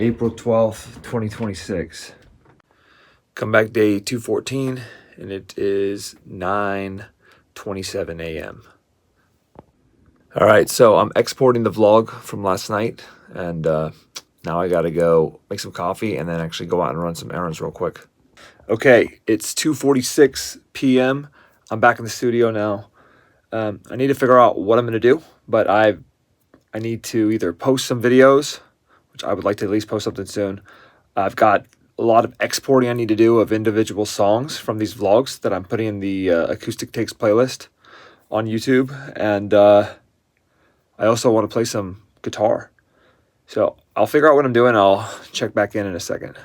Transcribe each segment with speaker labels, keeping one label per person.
Speaker 1: April 12th, 2026.
Speaker 2: Comeback day 214, and it is 9:27 a.m. All right, so I'm exporting the vlog from last night, and now I gotta go make some coffee and then actually go out and run some errands real quick. Okay, it's 2:46 p.m. I'm back in the studio now. I need to figure out what I'm gonna do, but I need to either post some videos, which I would like to at least post something soon. I've got a lot of exporting I need to do of individual songs from these vlogs that I'm putting in the Acoustic Takes playlist on YouTube. And I also want to play some guitar. So I'll figure out what I'm doing. I'll check back in a second.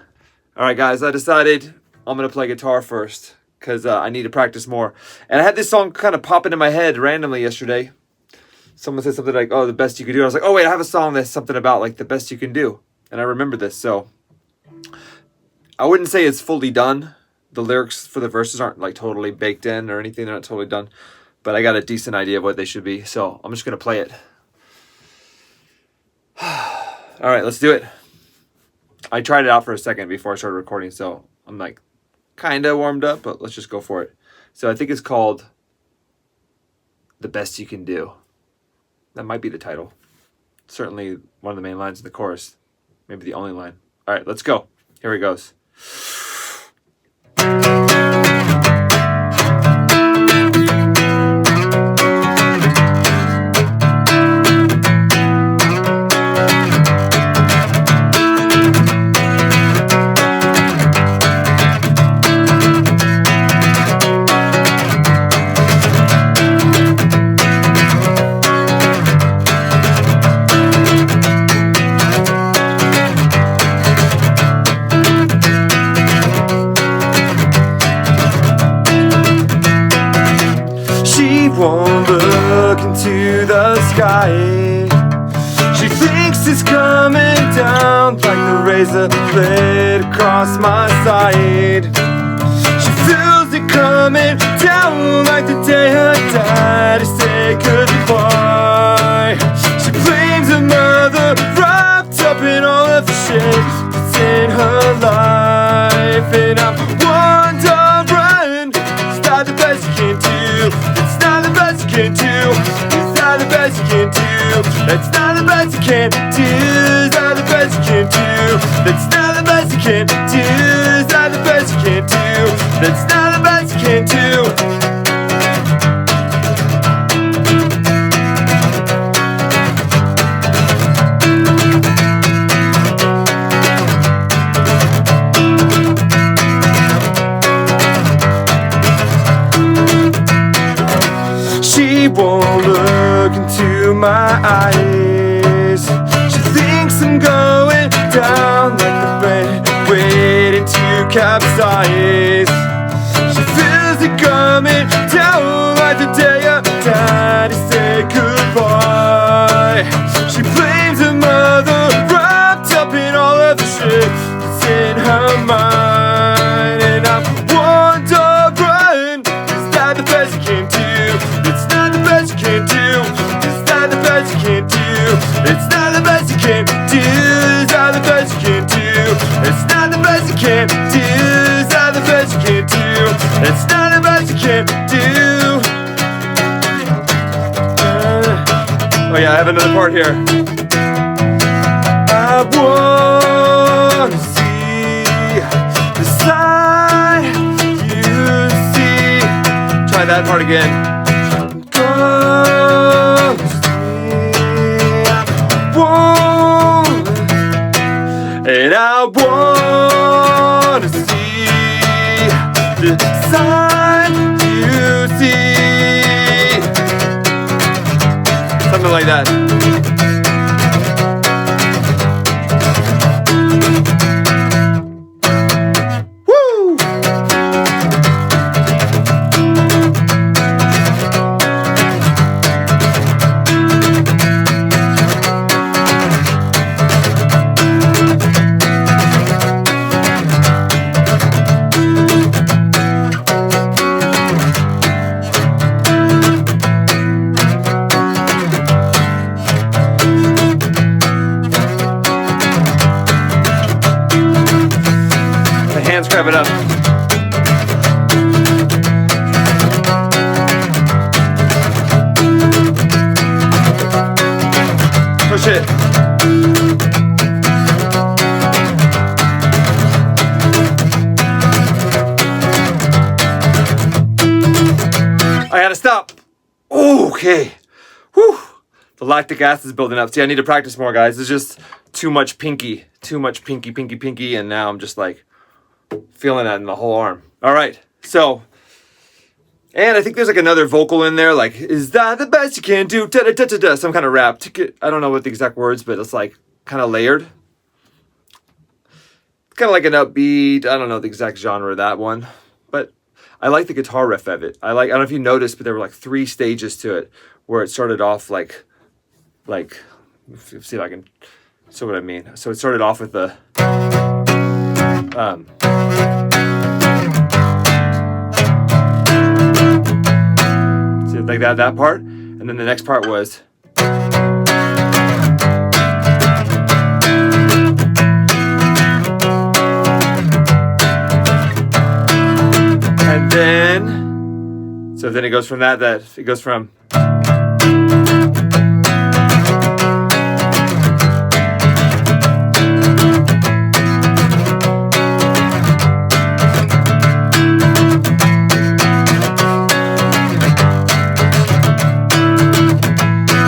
Speaker 2: All right, guys, I decided I'm going to play guitar first because I need to practice more. And I had this song kind of pop into my head randomly yesterday. Someone said something like, oh, the best you can do. And I was like, oh, wait, I have a song that's something about like the best you can do. And I remember this. So I wouldn't say it's fully done. The lyrics for the verses aren't like totally baked in or anything. They're not totally done. But I got a decent idea of what they should be. So I'm just going to play it. All right, let's do it. I tried it out for a second before I started recording. So I'm like kind of warmed up, but let's just go for it. So I think it's called The Best You Can Do. That might be the title. Certainly one of the main lines in the chorus. Maybe the only line. All right, let's go. Here it goes.
Speaker 3: Won't look into the sky. She thinks it's coming down like the razor blade across my side. She feels it coming down like the day her daddy said goodbye. She blames her mother, wrapped up in all of the shit that's in her life. And I'm wondering, is that the best you can do? It's not the best you can do. Is that the best you can do? That's not the best you can do. Is that the best you can do? That's not the best you can do. Is that the best you can do? That's not the best you can do. She won't look into my eyes. She thinks I'm going down like the bed, waiting to capsize. She feels it coming down like the day her daddy said goodbye. She blames her mother, wrapped up in all of the shit that's in her mind. And I'm wondering, is that the best you can do? It's not the best you can do. It's not the best you can do. It's not the best you can do. It's not the best you can do. It's not the best you can do. It's not the best you can do. It's not the best you can do. Oh yeah, I have another part here. I wanna see the side you see. Try that part again. And I wanna see the sign you see. Something like that. Rev it up. Push it. I gotta stop. Okay. Whew. The lactic acid is building up. See, I need to practice more, guys. It's just too much pinky. Too much pinky. And now I'm just like feeling that in the whole arm. All right. So, and I think there's like another vocal in there. Like, is that the best you can do? Da-da-da-da-da. Some kind of rap. I don't know what the exact words, but it's like kind of layered. Kind of like an upbeat. I don't know the exact genre of that one. But I like the guitar riff of it. I don't know if you noticed, but there were like 3 stages to it where it started off like, see if I can show what I mean. So it started off with the, see, like that part. And then the next part was, and then, so then it goes from that it goes from,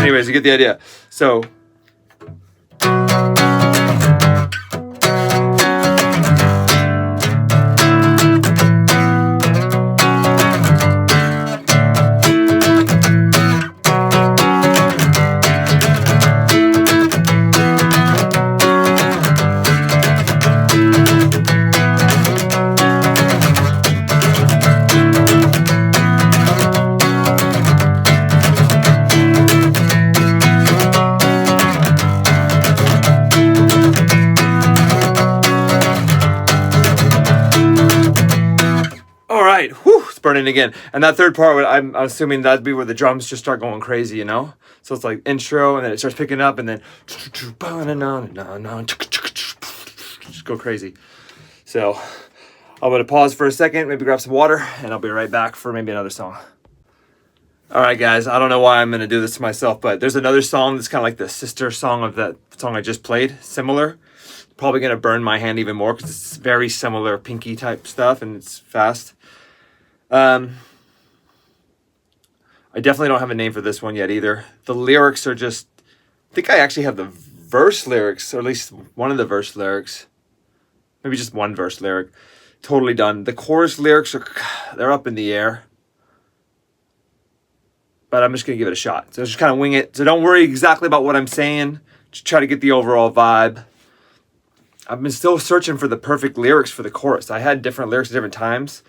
Speaker 3: anyways, you get the idea. So, burning again. And that third part, I'm assuming that'd be where the drums just start going crazy, you know? So it's like intro, and then it starts picking up, and then just go crazy. So I'm going to pause for a second, maybe grab some water, and I'll be right back for maybe another song. All right, guys, I don't know why I'm going to do this to myself, but there's another song that's kind of like the sister song of that song I just played, similar. Probably going to burn my hand even more because it's very similar pinky type stuff, and it's fast. I definitely don't have a name for this one yet either. The lyrics are just, I think I actually have the verse lyrics, or at least one of the verse lyrics. Maybe just one verse lyric. Totally done. The chorus lyrics they're up in the air. But I'm just going to give it a shot. So just kind of wing it. So don't worry exactly about what I'm saying. Just try to get the overall vibe. I've been still searching for the perfect lyrics for the chorus. I had different lyrics at different times.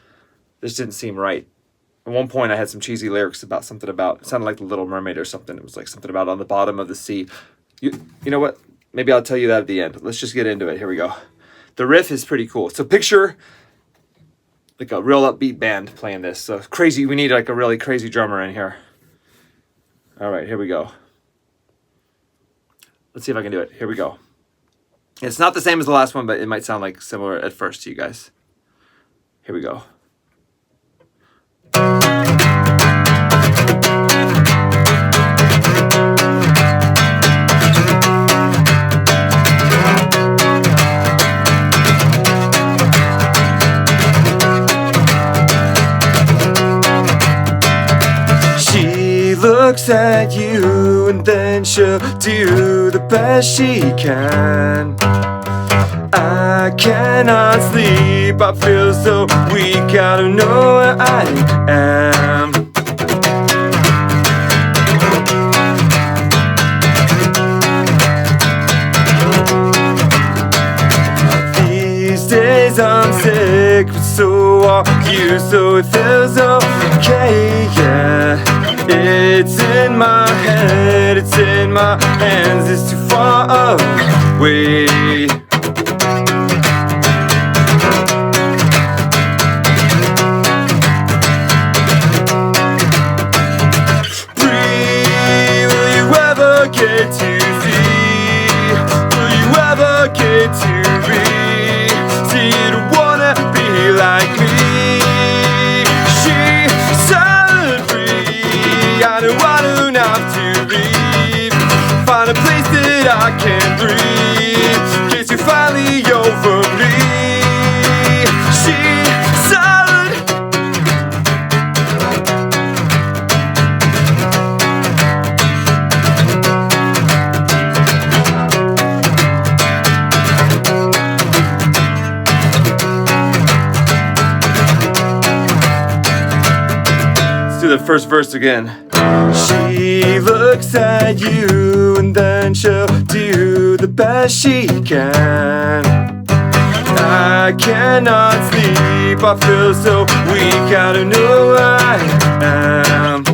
Speaker 3: This didn't seem right. At one point, I had some cheesy lyrics about something about, it sounded like The Little Mermaid or something. It was like something about on the bottom of the sea. You know what? Maybe I'll tell you that at the end. Let's just get into it. Here we go. The riff is pretty cool. So picture like a real upbeat band playing this. So crazy. We need like a really crazy drummer in here. All right, here we go. Let's see if I can do it. Here we go. It's not the same as the last one, but it might sound like similar at first to you guys. Here we go. Looks at you and then she'll do the best she can. I cannot sleep, I feel so weak, I don't know where I am. These days I'm sick, but so are you, so it feels okay, yeah. It's in my head, it's in my hands, it's too far away. Breathe, will you ever get to see? Will you ever get to be? See, you don't wanna be the first verse again. She looks at you and then she'll do the best she can. I cannot sleep, I feel so weak, I don't know where I am.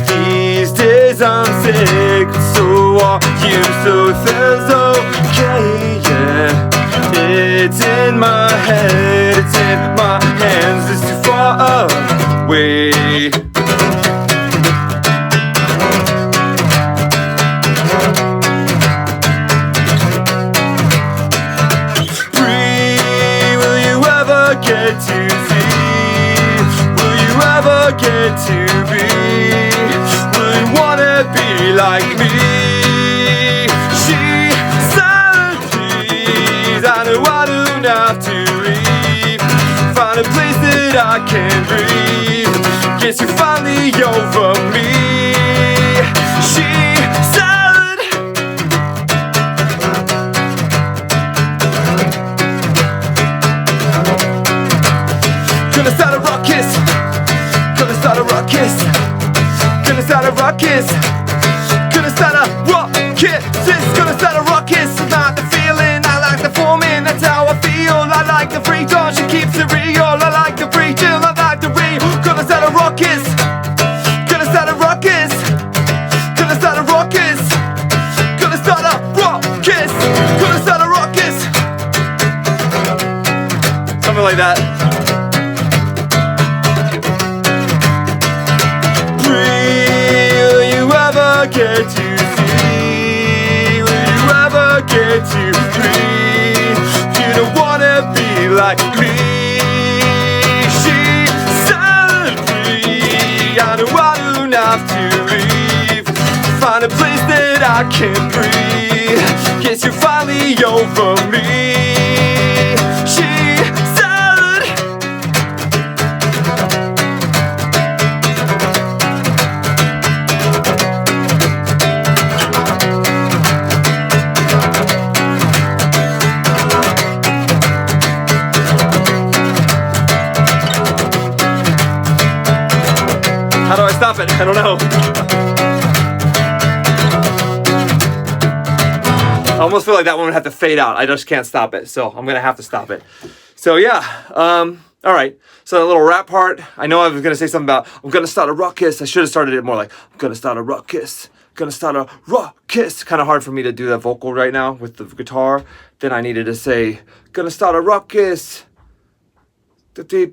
Speaker 3: These days I'm sick, so are you, so it feels okay, yeah. It's in my head, it's in my hands, it's too far away. Get to see? Will you ever get to be? Will you wanna be like me? She said please, I know I don't have to leave. Find a place that I can breathe. Guess you're finally over me. She said gonna start a ruckus, gonna start a ruckus, gonna start a ruckus, gonna start a ruckus, it's gonna start a ruckus. I like the feeling, I like the forming, that's how I feel. I like the freedom, she keeps it real. I like the preaching, I like the real. Gonna start a ruckus, gonna start a ruckus, gonna start a ruckus, gonna start a ruckus, gonna start a ruckus. Something like that. Get to see? Will you ever get to breathe? You don't wanna be like me. She said free. I know I don't have to leave. Find a place that I can breathe. Guess you're finally over me. She how do I stop it? I don't know. I almost feel like that one would have to fade out. I just can't stop it, so I'm gonna have to stop it. So yeah, all right. So that little rap part, I know I was gonna say something about I'm gonna start a ruckus. I should have started it more like I'm gonna start a ruckus. Gonna start a ruckus. Kind of hard for me to do that vocal right now with the guitar. Then I needed to say gonna start a ruckus.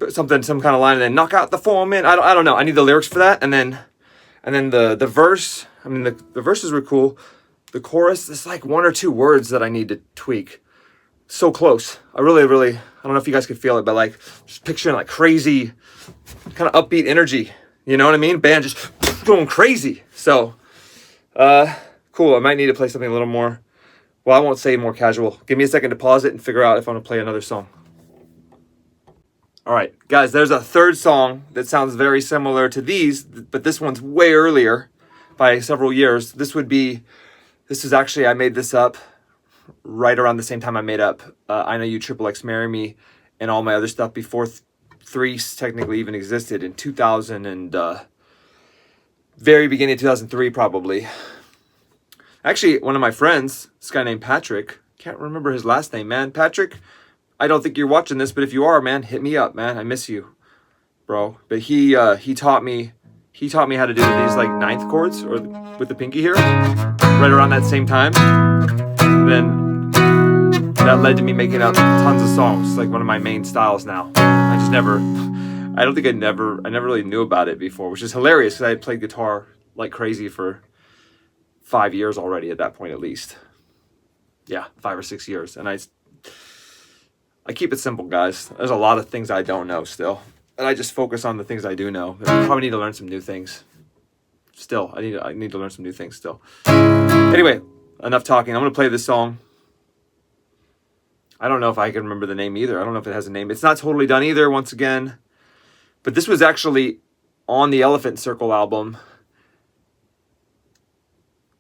Speaker 3: Something, some kind of line, and then knock out the foreman. I don't know. I need the lyrics for that, and then the verse. I mean, the verses were cool. The chorus, there's like one or two words that I need to tweak. So close. I really, I don't know if you guys could feel it, but like just picturing like crazy, kind of upbeat energy. You know what I mean? Band just going crazy. So, cool. I might need to play something a little more. Well, I won't say more casual. Give me a second to pause it and figure out if I want to play another song. All right, guys, there's a third song that sounds very similar to these, but this one's way earlier by several years. This is actually, I made this up right around the same time I made up I Know You Triple X Marry Me and all my other stuff before Threes technically even existed in 2000 and very beginning of 2003 probably. Actually, one of my friends, this guy named Patrick, can't remember his last name, man. Patrick, I don't think you're watching this, but if you are, man, hit me up, man. I miss you, bro. But he taught me how to do these like ninth chords or with the pinky here, right around that same time. Then that led to me making up tons of songs, like one of my main styles now. I never really knew about it before, which is hilarious because I had played guitar like crazy for 5 years already at that point, at least. Yeah, 5 or 6 years, and I keep it simple, guys. There's a lot of things I don't know still. And I just focus on the things I do know. I probably need to learn some new things. Still, I need to learn some new things still. Anyway, enough talking. I'm going to play this song. I don't know if I can remember the name either. I don't know if it has a name. It's not totally done either, once again. But this was actually on the Elephant Circle album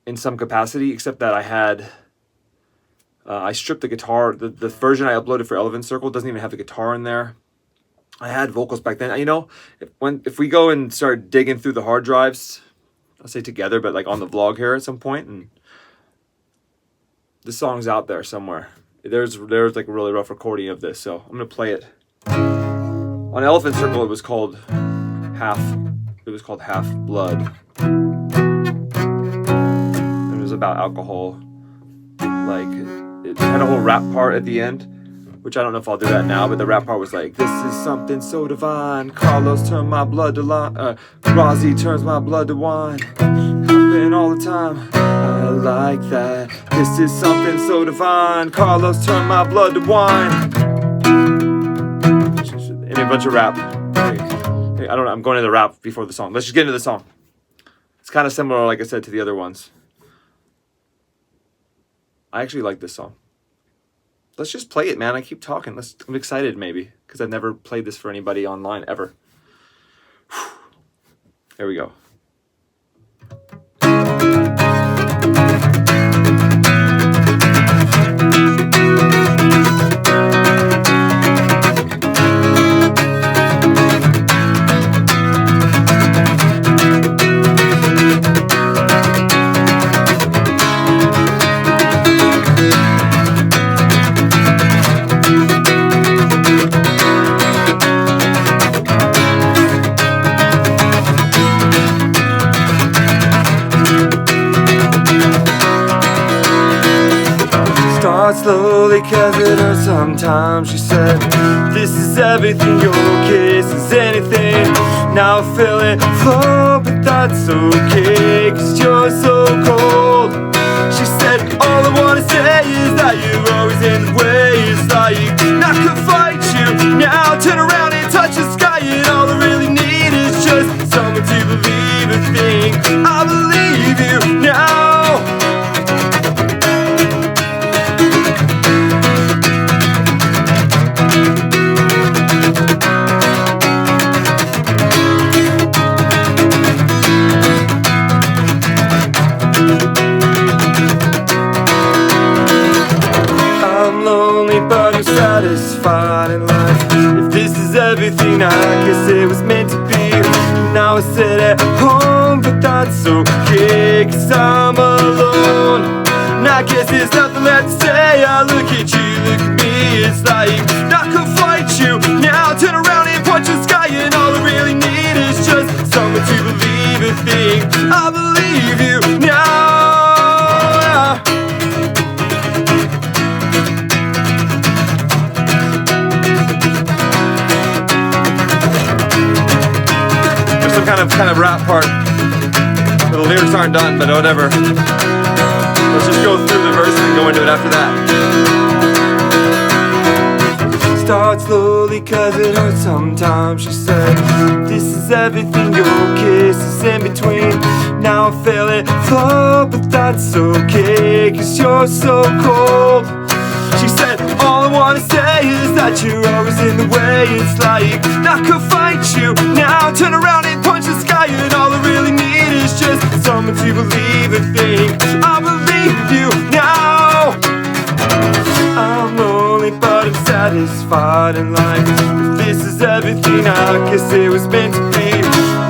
Speaker 3: in some capacity, except that I had
Speaker 2: I stripped the guitar. The version I uploaded for Elephant Circle doesn't even have the guitar in there. I had vocals back then. You know, if we go and start digging through the hard drives, I'll say together, but like on the vlog here at some point, and this song's out there somewhere. There's like a really rough recording of this, so I'm gonna play it. On Elephant Circle, it was called Half Blood. It was about alcohol. Like, it had a whole rap part at the end, which I don't know if I'll do that now, but the rap part was like, this is something so divine. Carlos turned my blood to Rozzy turns my blood to wine. Happen all the time. I like that. This is something so divine. Carlos turned my blood to wine. And a bunch of rap. Hey, I don't know. I'm going into the rap before the song. Let's just get into the song. It's kind of similar, like I said, to the other ones. I actually like this song. Let's just play it, man. I keep talking. I'm excited, maybe, because I've never played this for anybody online ever. Here we go. Slowly, cause it hurts sometimes. She said, this is everything, your kiss is anything. Now I feel it flow, but that's okay, cause you're so cold. She said, all I wanna say is that you're always in the way. It's like, I could fight you now, turn around and touch the sky, and all I really need is just someone to believe a thing. I believe you now. But I'm satisfied in life. If this is everything, I guess it was meant to be. Now I sit at home, but that's okay, cause I'm alone. And I guess there's nothing left to say. I look at you, look at me. It's like, I could fight you now, turn around and punch the sky, and all I really need is just someone to believe a thing. I believe you now. Kind of rap part. The lyrics aren't done, but whatever. Let's just go through the verse and go into it after that. Start slowly, cause it hurts sometimes. She said, this is everything, your kiss is in between. Now I feel it flow, but that's okay, cause you're so cold. She said, all I wanna say is that you're always in the way. It's like, I could fight you now, turn around and punch the sky, and all I really need is just someone to believe a thing. I believe you now. I'm lonely, but I'm satisfied in life. If this is everything, I guess it was meant to be.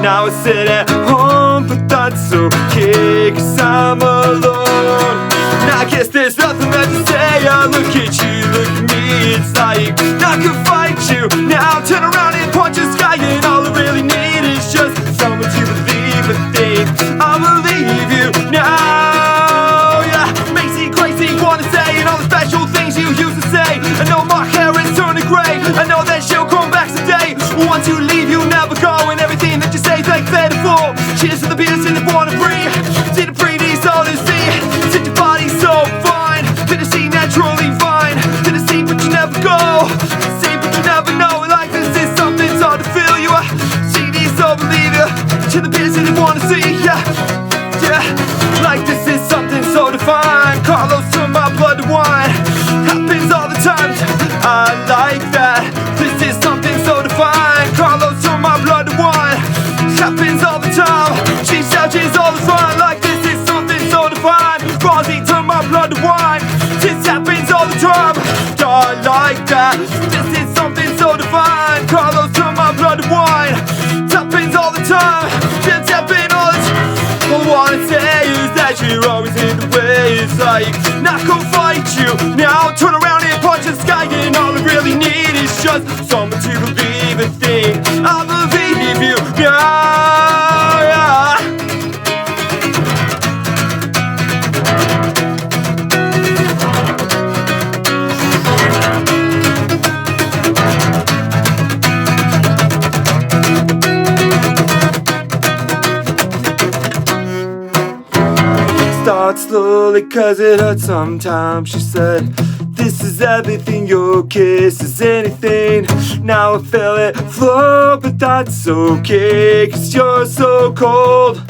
Speaker 2: Now I sit at home, but that's okay, cause I'm alone. And I guess there's nothing left to say. I look at you, look at me. It's like, I could fight you now, turn around and punch the sky, and all I really need is just someone to believe a thing. I believe you now. Yeah, makes you crazy, wanna say, and all the special things you used to say. I know my hair is turning gray. I know that she'll come back someday. Once you leave, you never go, and everything that you say, thanks for. Cheers to the beers and the water free. See the pretty soul to see. Sit your body so fine. To the sea naturally fine. To the sea, but you never go. See, but you never know. Like this is something so to feel you. See these, so believe you. To the beers and the wanna see. Yeah, yeah. Like this is something so divine. Carlos turned my blood to wine. Happens all the time. I like that. This is something so divine. Carlos turned my blood to wine. Happens all the time. She shouts all the time. Like this is something so divine. Rozzy turned my blood to wine. This happens
Speaker 3: yeah. This is something so divine. Carlos to my blood and wine. Tappings all the time. Just tapping all the time. All I wanna say is that you're always in the way. It's like, not gonna fight you. Now turn around and punch the sky. And all I really need is just someone to believe a thing. I believe you now, yeah. Start slowly cause it hurts sometimes. She said, this is everything, your kiss is anything. Now I feel it flow, but that's okay, cause you're so cold.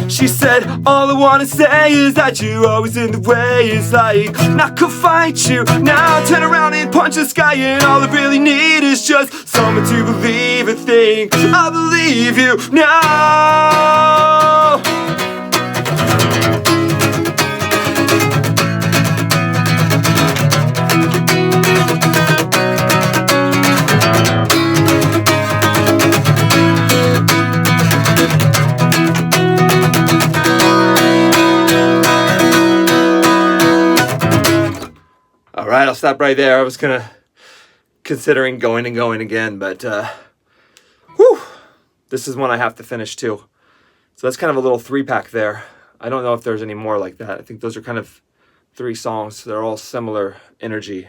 Speaker 3: She said, all I wanna say is that you're always in the way. It's like, not gonna fight you. Now turn around and punch the sky. And all I really need is just someone to believe a thing. I believe you now. Alright, I'll stop right there. I was considering going again, but this is one I have to finish too. So that's kind of a little 3-pack there. I don't know if there's any more like that. I think those are kind of 3 songs. They're all similar energy.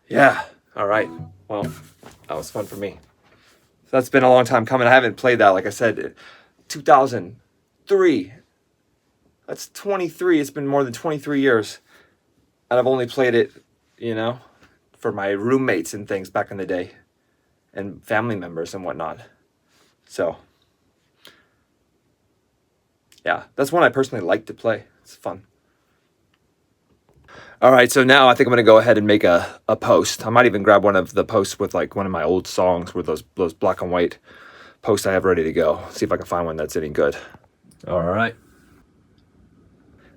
Speaker 3: Yeah, alright. Well, that was fun for me. So that's been a long time coming. I haven't played that, like I said, 2003. That's 23. It's been more than 23 years. And I've only played it, you know, for my roommates and things back in the day. And family members and whatnot. So, yeah, that's one I personally like to play. It's fun. Alright, so now I think I'm going to go ahead and make a post. I might even grab one of the posts with like one of my old songs with those black and white posts I have ready to go. See if I can find one that's any good. Alright.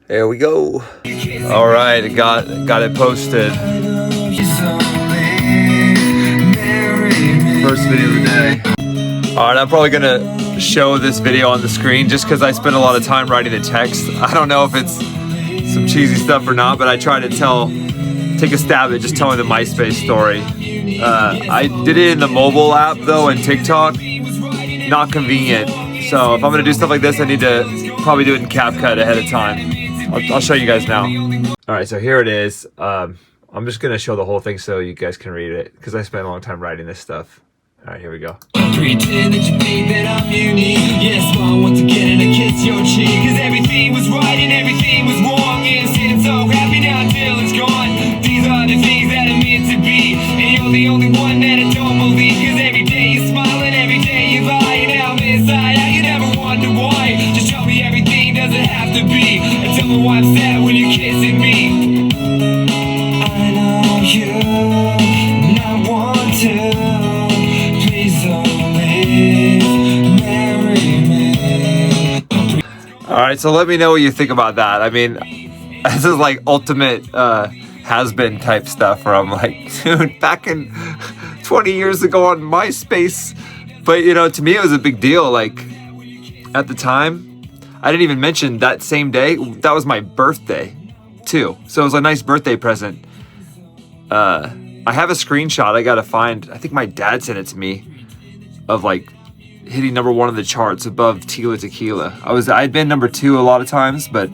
Speaker 3: There we go. All right, got it posted. First video of the day. All right, I'm probably gonna show this video on the screen just because I spent a lot of time writing the text. I don't know if it's some cheesy stuff or not, but I try to take a stab at just telling the MySpace story. I did it in the mobile app though, and TikTok. Not convenient. So if I'm gonna do stuff like this, I need to probably do it in CapCut ahead of time. I'll show you guys now. All right, so here it is. I'm just gonna show the whole thing so you guys can read it because I spent a long time writing this stuff. All right, here we go. Pretend that you think that I'm unique. Yes, I want to get in and kiss your cheek. Cause everything was right and everything was wrong. And sitting so happy now until it's gone. These are the things that are meant to be. And you're the only one that I don't believe. Cause every day you're smiling, every day you're lying. Now I'm inside out, you never wonder why. Just tell me everything doesn't have to be. And tell me why I'm sad when you're kissing me. I know you not want to. Alright, so let me know what you think about that. I mean, this is like ultimate has-been type stuff where I'm like, dude, back in 20 years ago on MySpace. But, you know, to me it was a big deal. Like, at the time, I didn't even mention that same day, that was my birthday, too. So it was a nice birthday present. I have a screenshot I gotta find. I think my dad sent it to me of like hitting #1 on the charts above Tila Tequila. I'd been #2 a lot of times, but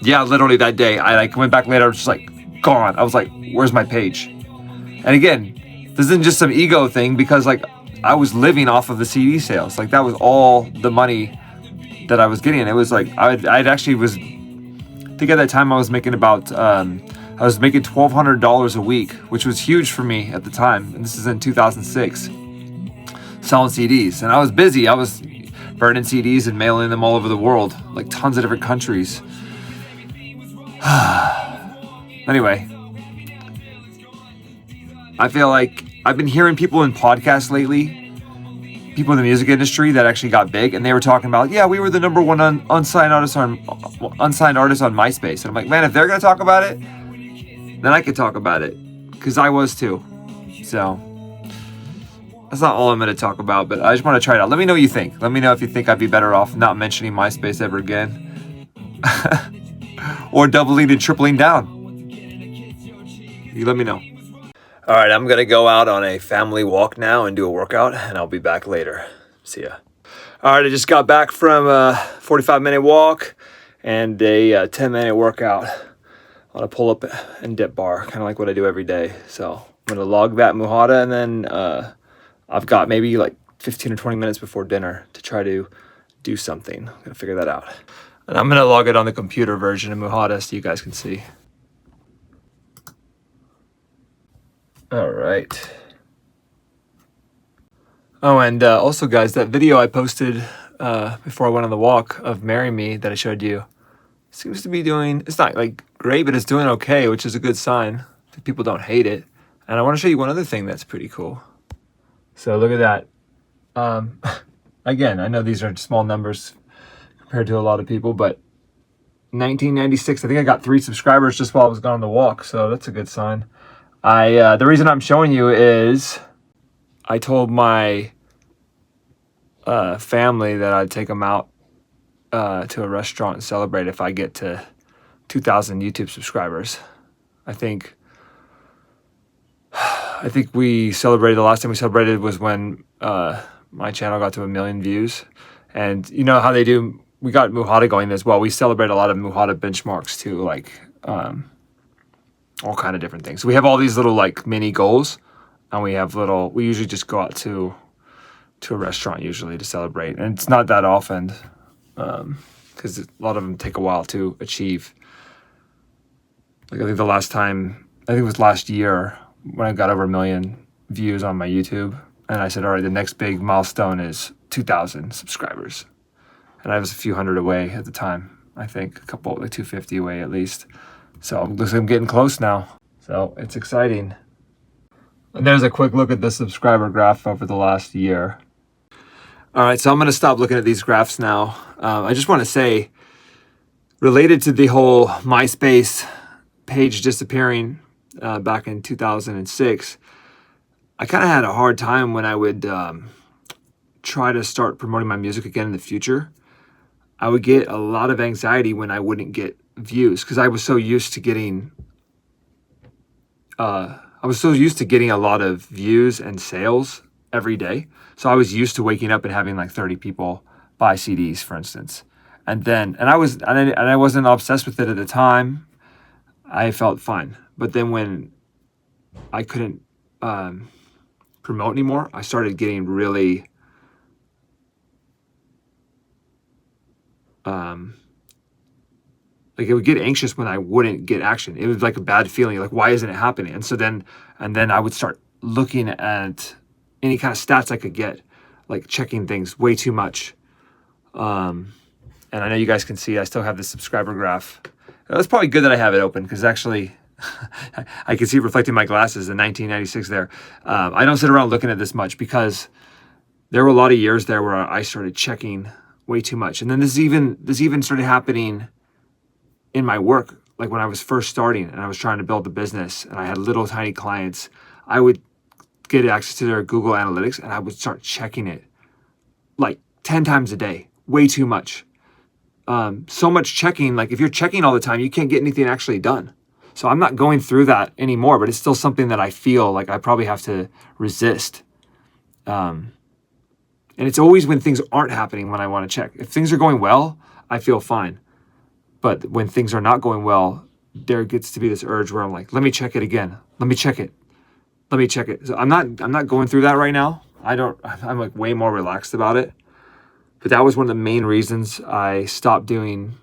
Speaker 3: yeah, literally that day I like went back later. I was just like gone. I was like, where's my page? And again, this isn't just some ego thing because like I was living off of the CD sales. Like that was all the money that I was getting. It was like I'd actually was. I think at that time I was making about I was making $1,200 a week, which was huge for me at the time. And this is in 2006. Selling CDs, and I was busy. I was burning CDs and mailing them all over the world, like tons of different countries. Anyway, I feel like I've been hearing people in podcasts lately
Speaker 2: people in the music industry that actually got big, and they were talking about, yeah, we were the number one unsigned artist on MySpace. And I'm like, man, if they're gonna talk about it, then I could talk about it, because I was too. So that's not all I'm gonna talk about, but I just want to try it out. Let me know what you think. Let me know if you think I'd be better off not mentioning MySpace ever again, or doubling and tripling down. You let me know. All right, I'm going to go out on a family walk now and do a workout, and I'll be back later. See ya. All right, I just got back from a 45-minute walk and a 10-minute workout on a pull-up and dip bar, kind of like what I do every day. So I'm going to log that Mujada, and then I've got maybe like 15 or 20 minutes before dinner to try to do something. I'm going to figure that out. And I'm going to log it on the computer version of Mujada so you guys can see. All right. Oh, and also, guys, that video I posted before I went on the walk of Marry Me that I showed you seems to be doing, it's not like great, but it's doing okay, which is a good sign that people don't hate it. And I want to show you one other thing that's pretty cool. So look at that. Again, I know these are small numbers compared to a lot of people, but 1996, I think I got 3 subscribers just while I was gone on the walk, so that's a good sign. The reason I'm showing you is I told my family that I'd take them out to a restaurant and celebrate if I get to 2,000 YouTube subscribers. I think we celebrated, the last time we celebrated was when my channel got to 1 million views. And you know how they do, we got Mujada going as well. We celebrate a lot of Mujada benchmarks too, like all kind of different things. So we have all these little like mini goals, and we usually just go out to a restaurant usually to celebrate. And it's not that often, because a lot of them take a while to achieve. Like I think it was last year when I got over 1 million views on my YouTube, and I said, all right, the next big milestone is 2,000 subscribers. And I was a few hundred away at the time, I think, a couple, like 250 away at least. So I'm getting close now. So it's exciting. And there's a quick look at the subscriber graph over the last year. All right, so I'm going to stop looking at these graphs now. I just want to say, related to the whole MySpace page disappearing back in 2006, I kind of had a hard time when I would try to start promoting my music again in the future. I would get a lot of anxiety when I wouldn't get views, because I was so used to getting a lot of views and sales every day. So I was used to waking up and having like 30 people buy CDs, for instance. And I wasn't obsessed with it at the time. I felt fine. But then when I couldn't promote anymore, I started getting really like, it would get anxious when I wouldn't get action. It was like a bad feeling, like, why isn't it happening? And then I would start looking at any kind of stats I could get, like checking things way too much. And I know you guys can see I still have the subscriber graph. It's probably good that I have it open, because actually I can see it reflecting my glasses in 1996 there. I don't sit around looking at this much, because there were a lot of years there where I started checking way too much. And then this even started happening in my work, like when I was first starting and I was trying to build the business and I had little tiny clients. I would get access to their Google Analytics and I would start checking it like 10 times a day, way too much. So much checking, like if you're checking all the time, you can't get anything actually done. So I'm not going through that anymore, but it's still something that I feel like I probably have to resist. And it's always when things aren't happening when I want to check. If things are going well, I feel fine. But when things are not going well, there gets to be this urge where I'm like, let me check it again. Let me check it. Let me check it. So I'm not going through that right now. I'm like way more relaxed about it. But that was one of the main reasons I stopped doing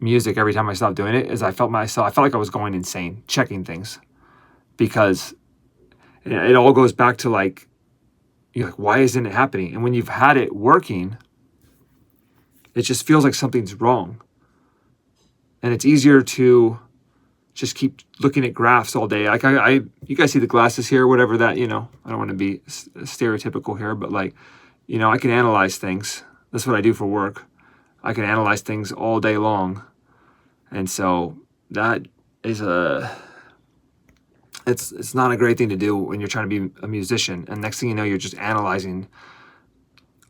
Speaker 2: music. Every time I stopped doing it, is I felt like I was going insane checking things, because it all goes back to like, you're like, why isn't it happening? And when you've had it working, it just feels like something's wrong. And it's easier to just keep looking at graphs all day. Like you guys see the glasses here, whatever that, I don't want to be stereotypical here, but like, You know, I can analyze things. That's what I do for work. I can analyze things all day long. And so that is it's not a great thing to do when you're trying to be a musician. And next thing you know, you're just analyzing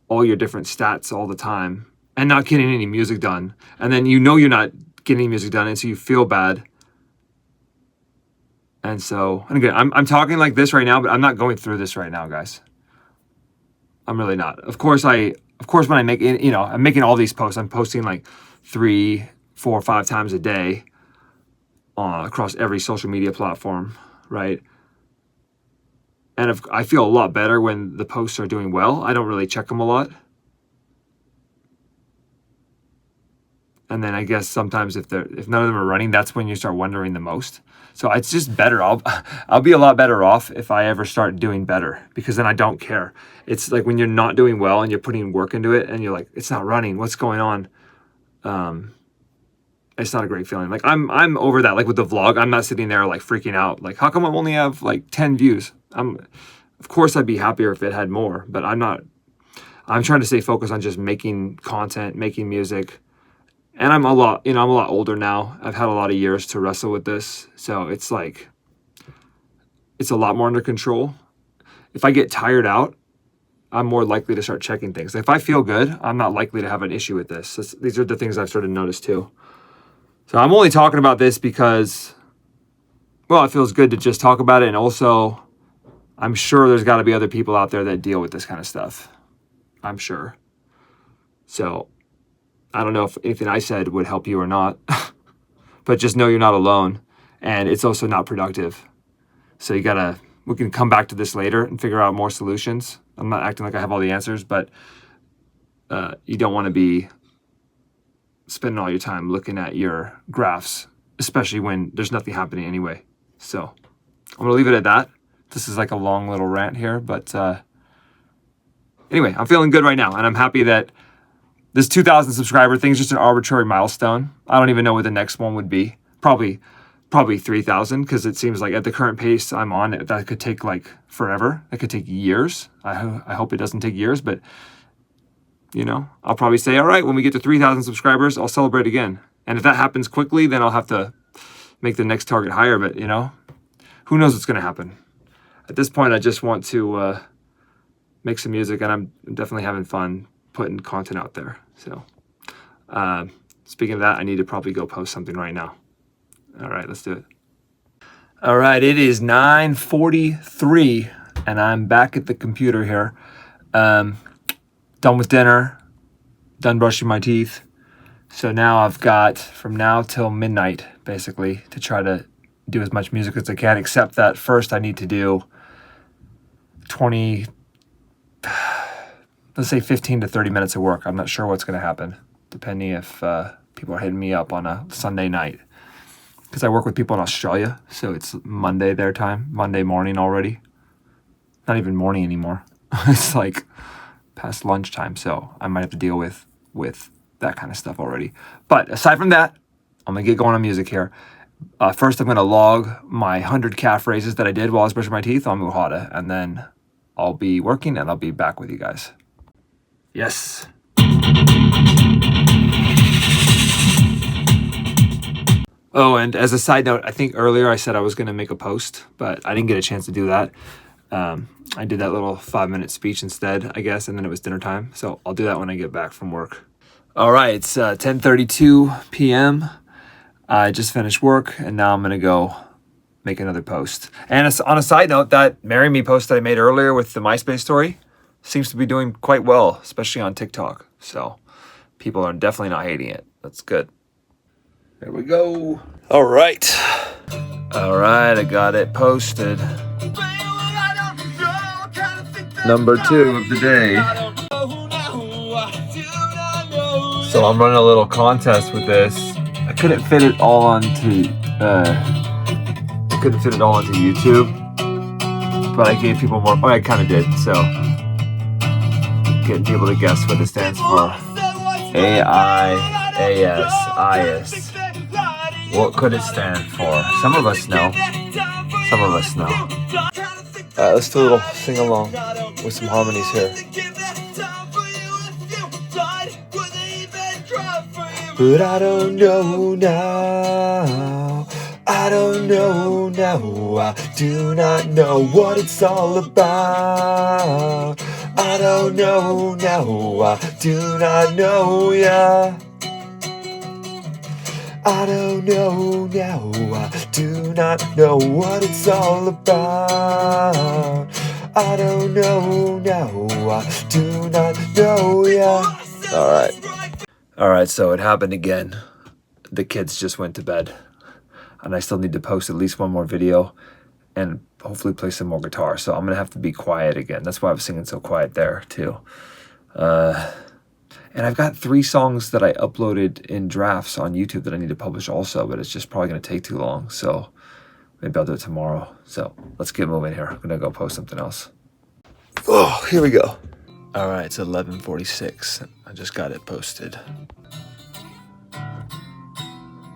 Speaker 2: all your different stats all the time and not getting any music done. And then you know you're not getting any music done, and so you feel bad. And so, and again, I'm talking like this right now, but I'm not going through this right now, guys. I'm really not. Of course, when I make, you know, I'm making all these posts. I'm posting like 3, 4, 5 times a day across every social media platform, right? And if I feel a lot better when the posts are doing well. I don't really check them a lot. And then I guess sometimes if none of them are running, that's when you start wondering the most. So it's just better. I'll be a lot better off if I ever start doing better, because then I don't care. It's like when you're not doing well and you're putting work into it and you're like, it's not running. What's going on? It's not a great feeling. Like I'm over that. Like with the vlog, I'm not sitting there like freaking out. Like, how come I only have like 10 views? Of course I'd be happier if it had more, but I'm not. I'm trying to stay focused on just making content, making music. And I'm a lot older now. I've had a lot of years to wrestle with this. So it's like, it's a lot more under control. If I get tired out, I'm more likely to start checking things. If I feel good, I'm not likely to have an issue with this. These are the things I've started to notice too. So I'm only talking about this because, well, it feels good to just talk about it. And also, I'm sure there's got to be other people out there that deal with this kind of stuff. I'm sure. So I don't know if anything I said would help you or not, but just know you're not alone, and it's also not productive. So we can come back to this later and figure out more solutions. I'm not acting like I have all the answers, but you don't want to be spending all your time looking at your graphs, especially when there's nothing happening anyway. So I'm going to leave it at that. This is like a long little rant here, but anyway, I'm feeling good right now, and I'm happy that this 2,000 subscriber thing is just an arbitrary milestone. I don't even know what the next one would be. Probably 3,000, because it seems like at the current pace I'm on, that could take like forever. That could take years. I hope it doesn't take years, but you know, I'll probably say, all right, when we get to 3,000 subscribers, I'll celebrate again. And if that happens quickly, then I'll have to make the next target higher. But you know, who knows what's going to happen? At this point, I just want to make some music, and I'm definitely having fun putting content out there. So speaking of that, I need to probably go post something right now. All right, let's do it. All right, it is 9:43 and I'm back at the computer here. Done with dinner, done brushing my teeth. So now I've got from now till midnight basically to try to do as much music as I can, except that first I need to do 15 to 30 minutes of work. I'm not sure what's going to happen, depending if people are hitting me up on a Sunday night. Because I work with people in Australia, so it's Monday their time, Monday morning already. Not even morning anymore. It's like past lunchtime, so I might have to deal with that kind of stuff already. But aside from that, I'm going to get going on music here. First, I'm going to log my 100 calf raises that I did while I was brushing my teeth on Muhada, and then I'll be working and I'll be back with you guys. Yes. Oh, and as a side note, I think earlier I said I was going to make a post, but I didn't get a chance to do that. I did that little 5-minute speech instead, I guess, and then it was dinner time. So I'll do that when I get back from work. All right, it's 10:32 p.m. I just finished work, and now I'm going to go make another post. And on a side note, that Marry Me post that I made earlier with the MySpace story seems to be doing quite well, especially on TikTok. So people are definitely not hating it. That's good. There we go. All right, I got it posted. Number 2 of the day. So I'm running a little contest with this. I couldn't fit it all onto YouTube, but I gave people more. Oh, I kind of did. So getting people to guess what it stands for. AIASIS. What could it stand for? Some of us know. Some of us know. Let's do a little sing along with some harmonies here. But I don't know now. I don't know now. I do not know what it's all about. I don't know now. I do not know, yeah. I don't know now. I do not know what it's all about. I don't know now. I do not know, yeah. All right, so it happened again. The kids just went to bed, and I still need to post at least one more video and hopefully play some more guitar. So I'm gonna have to be quiet again. That's why I was singing so quiet there too. And I've got 3 songs that I uploaded in drafts on YouTube that I need to publish also, but it's just probably gonna take too long. So maybe I'll do it tomorrow. So let's get moving here. I'm gonna go post something else. Oh, here we go. All right, it's 11:46. I just got it posted.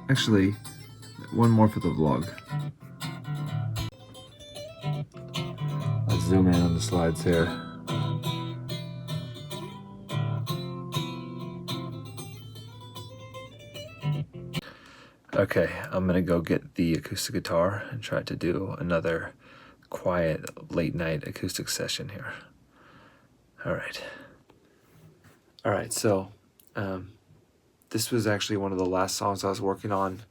Speaker 1: Actually, one more for the vlog. Let's zoom in on the slides here.
Speaker 2: Okay, I'm gonna go get the acoustic guitar and try to do another quiet late night acoustic session here. All right, so this was actually one of the last songs I was working on,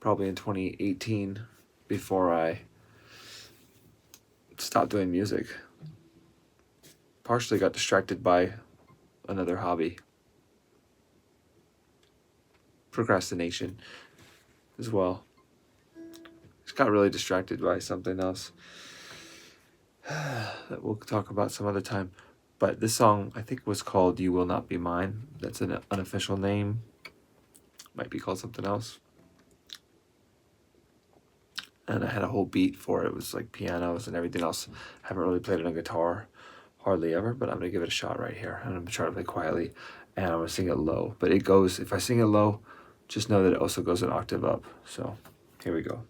Speaker 2: probably in 2018, before I stopped doing music. Partially got distracted by another hobby, procrastination as well. Just got really distracted by something else that we'll talk about some other time. But this song, I think, was called You Will Not Be Mine. That's an unofficial name. Might be called something else. And I had a whole beat for it. It was like pianos and everything else. I haven't really played it on guitar, hardly ever, but I'm going to give it a shot right here. I'm going to try to play quietly, and I'm going to sing it low. But it goes, if I sing it low, just know that it also goes an octave up. So here we go.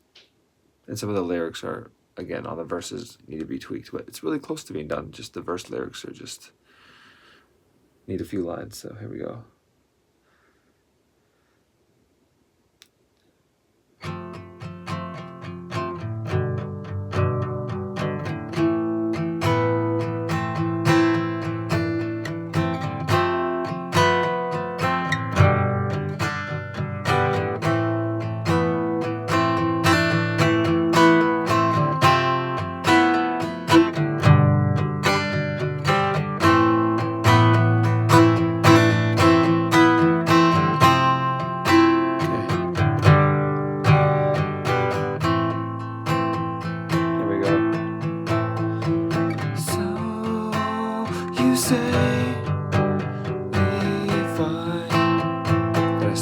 Speaker 2: And some of the lyrics are, again, on the verses need to be tweaked, but it's really close to being done. Just the verse lyrics are just need a few lines. So here we go.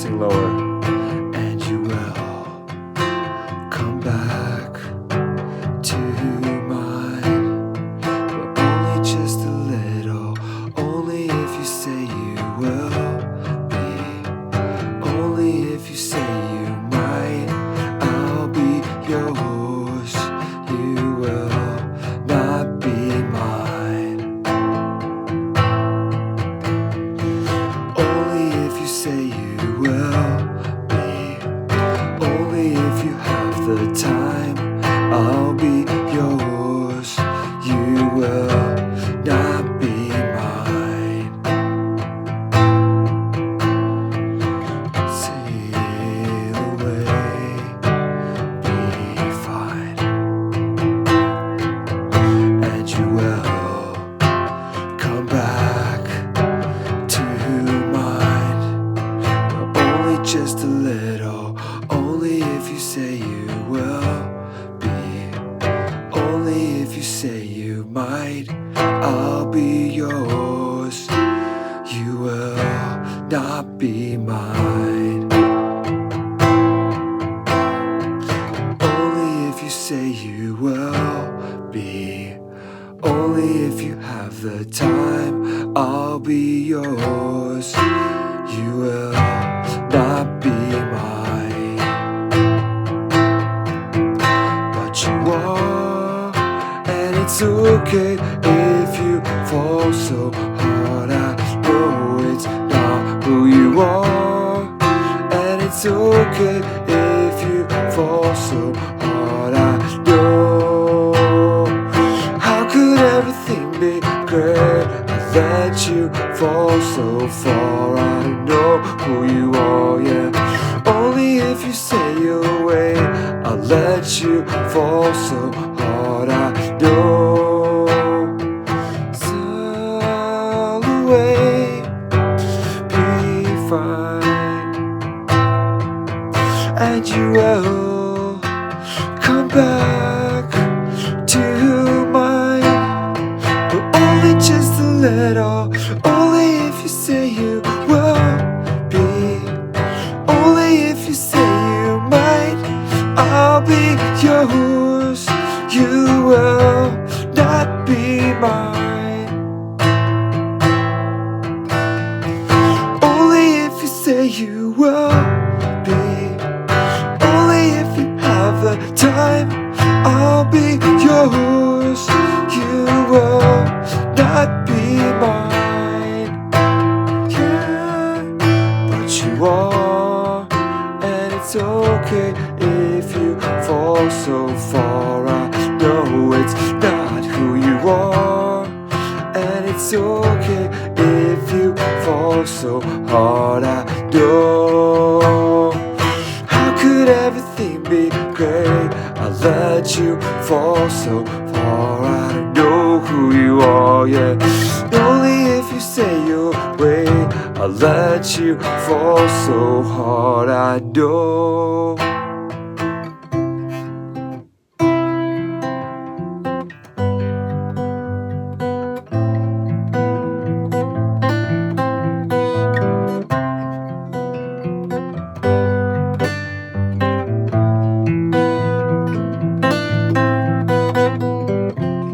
Speaker 2: Lower, and you will come back to mine, but only just a little, only if you say you will be, only if you say you might, I'll be yours, you will not be mine, only if you say you will be, only if you have the time, I'll be yours, you will not be mine. Sail away, be fine, and you will come back to mine. Just a little, only if you say you will be, only if you say you might, I'll be yours, you will not be mine. Only if you say you will be, only if you have the time, I'll be yours, you will not be mine, but you are, and it's
Speaker 3: okay if you fall so hard. I know it's not who you are, and it's okay if you fall so hard. I know. How could everything be great? I let you fall so far. I know who you are, yeah. Only if you say you'll wait, I'll let you fall so hard. I know. Sail away, be fine, and you will come back to mine, but only just a little. Only if you say you will be. Only if you say you might. I'll be yours. You will not be mine. Only if you say you will be. Only if you have the time. I'll be yours. You will not be mine. Yeah, but you are, and it's okay if you fall so far. I know it's not who you are, and it's okay if you fall so hard. I know. How could everything be great? I let you fall so far. I don't know who you are, yeah. Only if you say you'll wait, I'll let you fall so hard. I know.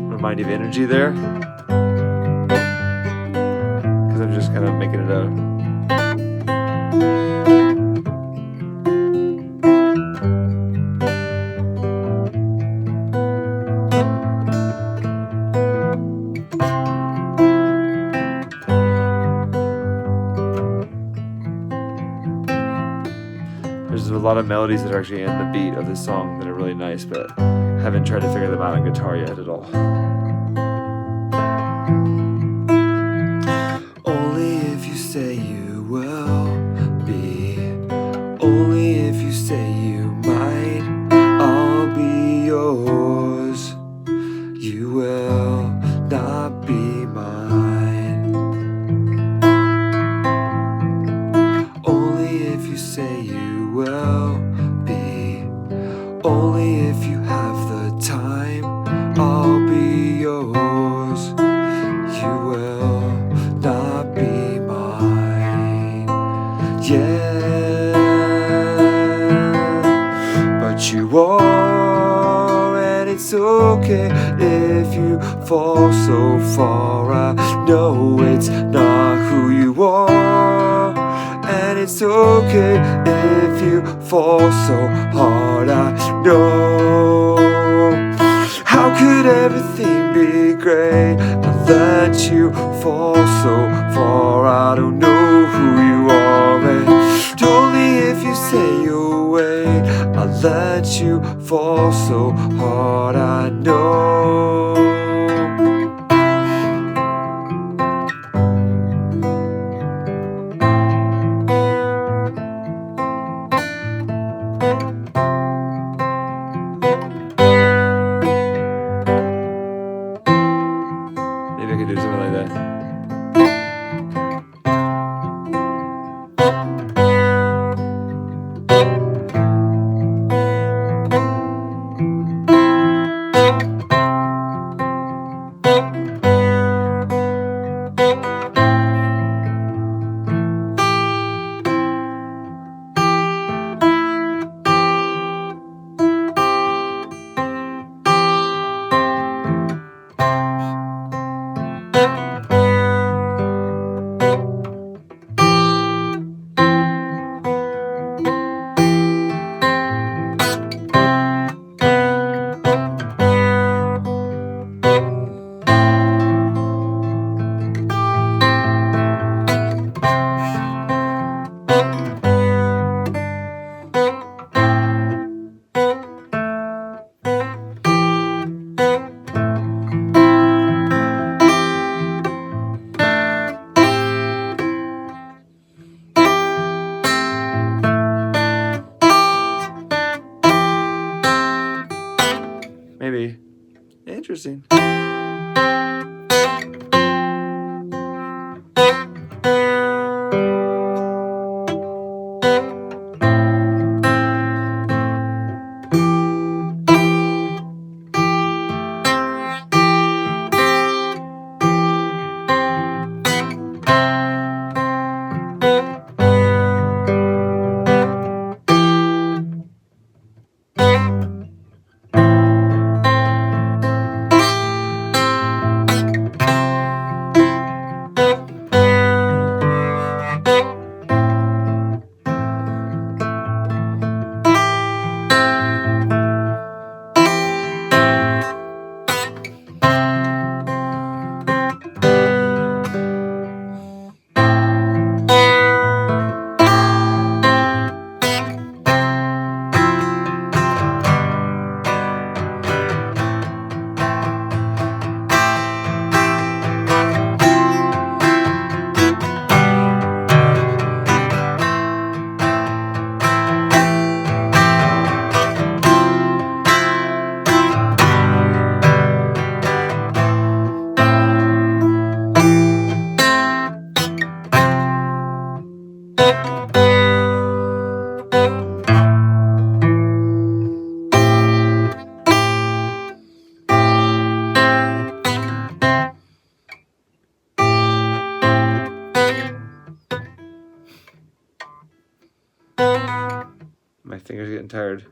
Speaker 2: Remind you of energy there, because I'm just kind of making it a There's a lot of melodies that are actually in the beat of this song that are really nice, but haven't tried to figure them out on guitar yet at all.
Speaker 3: Only if you say you will be. Only if you say you might. I'll be yours. You will not be mine. Only if you say you will be. Only if you have the time. I'll be yours. You will not be mine. Yeah, but you are, and it's okay if you fall so far. I know it's not who you are, and it's okay if you fall so hard. I know. How could everything be great? I let you fall so far. I don't know who you are, and only if you say you'll wait, I let you fall so hard. I know.
Speaker 2: Maybe I could do something like that.
Speaker 3: interesting. My finger's getting tired.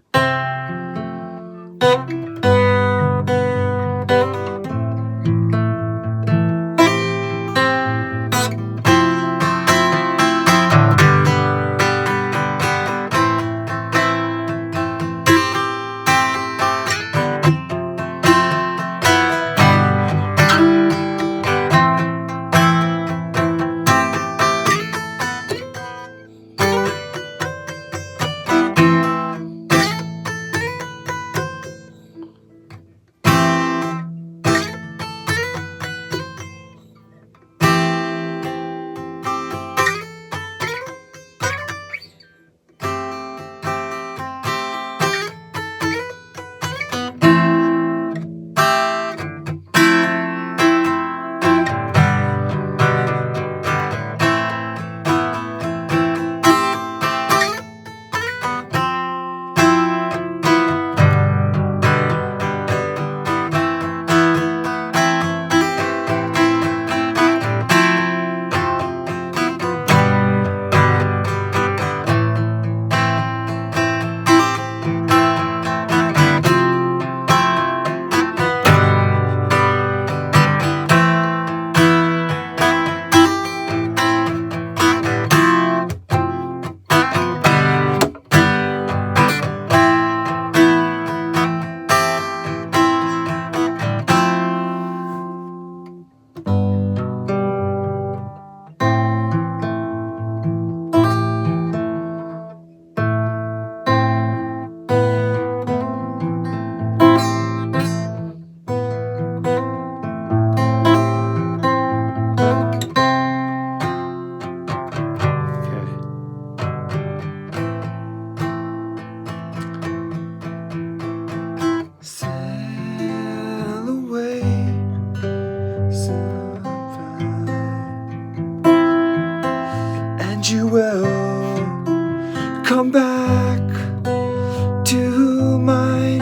Speaker 3: You will come back to mine,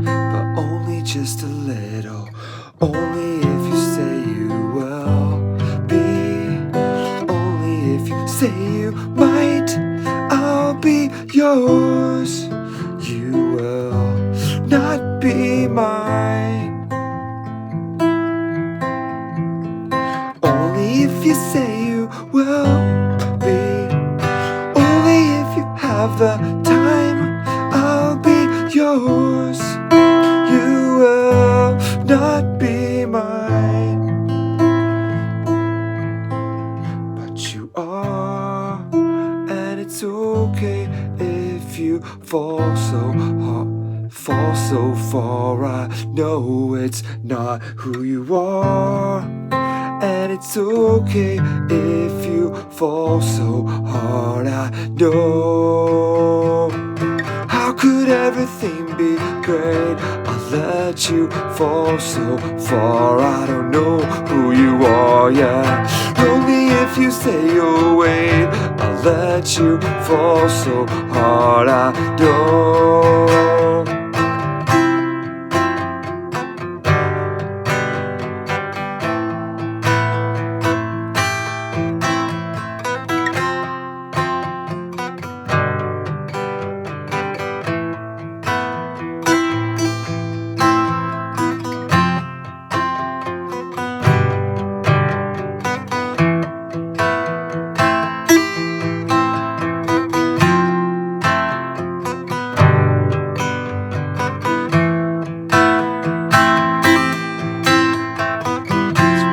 Speaker 3: but only just a little. Only if you say you will be. Only if you say you might. I'll be yours. You will not be mine. Only if you say you will. Only if you have the time, I'll be yours. You will not be mine, but you are, and it's okay if you fall so hard, fall so far. I know it's not who you are. And it's okay if you fall so hard. I know. How could everything be great? let you fall so far. I don't know who you are, yeah. Only if you say you'll wait, I'll let you fall so hard. I don't.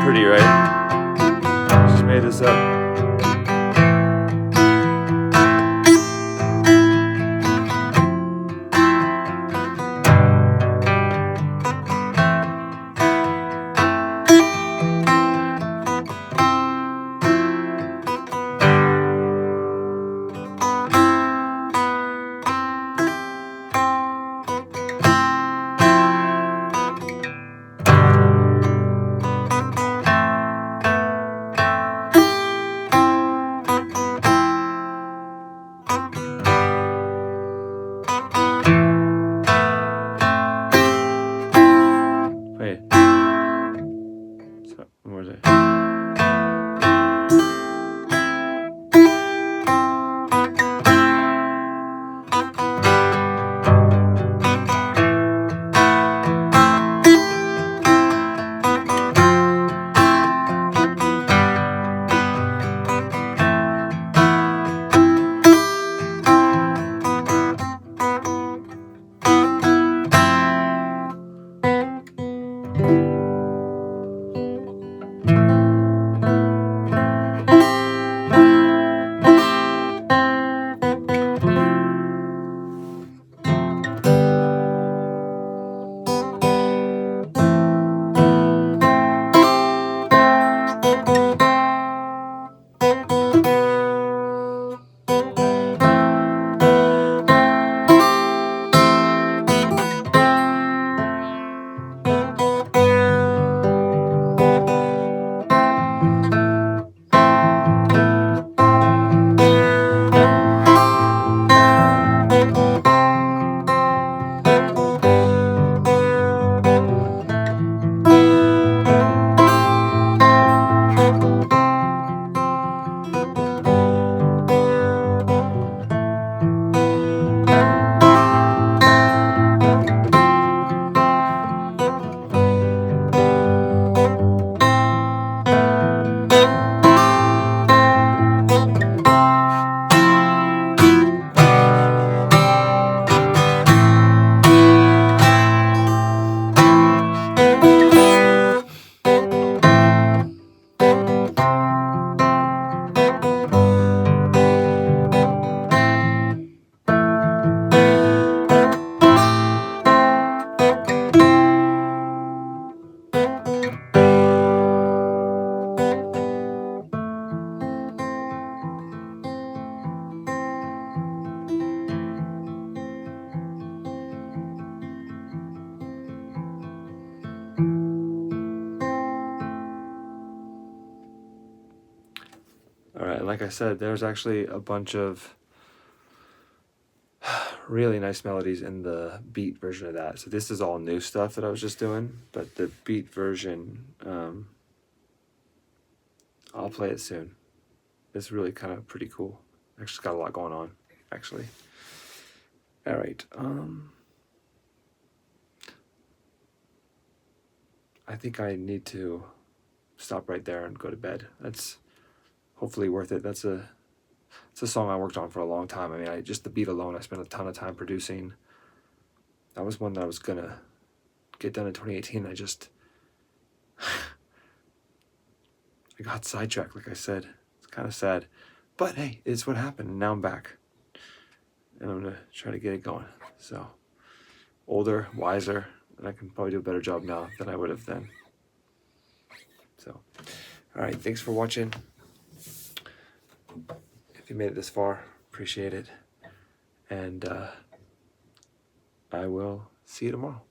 Speaker 3: Pretty, right? Just made this up. Wait. So, where is it? Alright, like I said, there's actually a bunch of really nice melodies in the beat version of that. So this is all new stuff that I was just doing, but the beat version, I'll play it soon. It's really kind of pretty cool. Actually got a lot going on, actually. Alright, I think I need to stop right there and go to bed. That's hopefully worth it. It's a song I worked on for a long time. I mean, just the beat alone, I spent a ton of time producing. That was one that I was gonna get done in 2018. I got sidetracked, like I said. It's kind of sad, but hey, it's what happened, and now I'm back, and I'm gonna try to get it going. So, older, wiser, and I can probably do a better job now than I would have then. So, all right, thanks for watching. If you made it this far, appreciate it. And I will see you tomorrow.